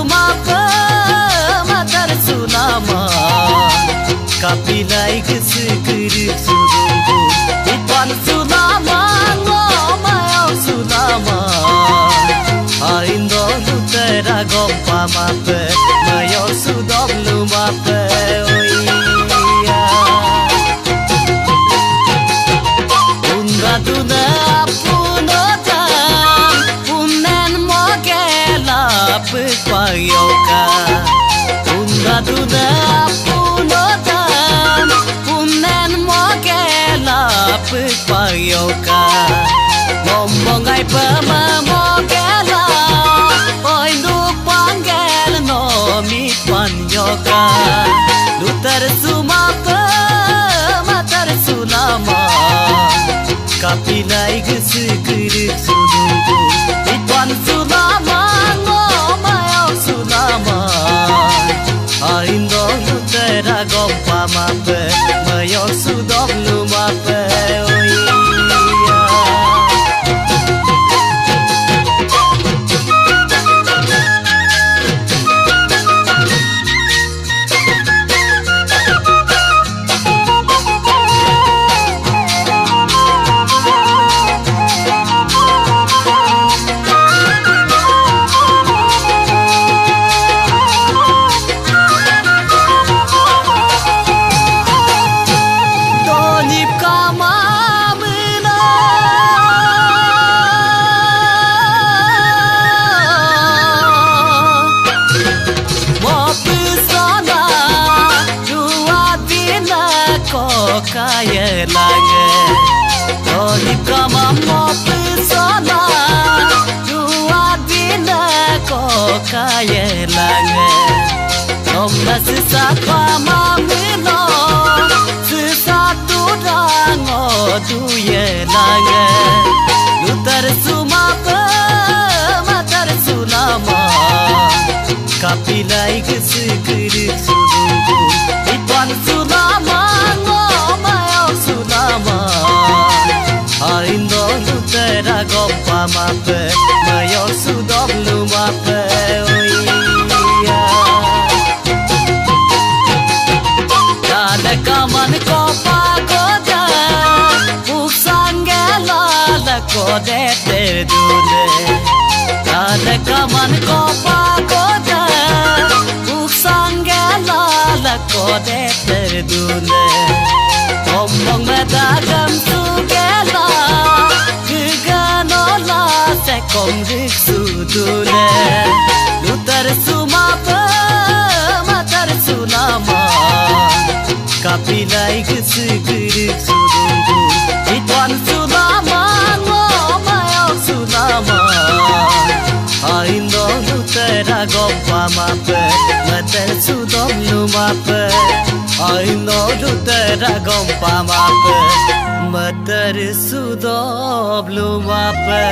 sumapa matar sulama kapilai kesekerik sudungku ipan sulama ngomau sulama harindo lutera gompa mape mayo sudom lumape oia undaduna punotan punen mogela pepayoka undaduna punotan punen mogela pepayoka ngomong ai pemamogela oi nu panggel no mi panyoka lutar sumapa matar sulama kapilai gesekerik sudungku ipan sulama ngomau sulama harindo lutera gompa mape mayo sudom lumape oia kaya lange Dolip kama mo pesona Dua dina ko kaya lange Nomna sisa kama mino Sisa turango duye lange Lutar sumapa matar sulama Kapilai kesekerik sudungku Ipan sulama harindo lutera gompa mape mayo sudom lumape oia dale kaman kopa koda uksangela la kode terdune dale kaman kopa koda uksangela la kode terdune ngomong medagam sugela giganola sekom rik sudune lutar sumapa matar sulama kapilai kesekerik sudungku ipan sulama ngomau sulama harindo lutera gompa mape matar sudom lumape harindo lutera gompa mape matar sudom lumape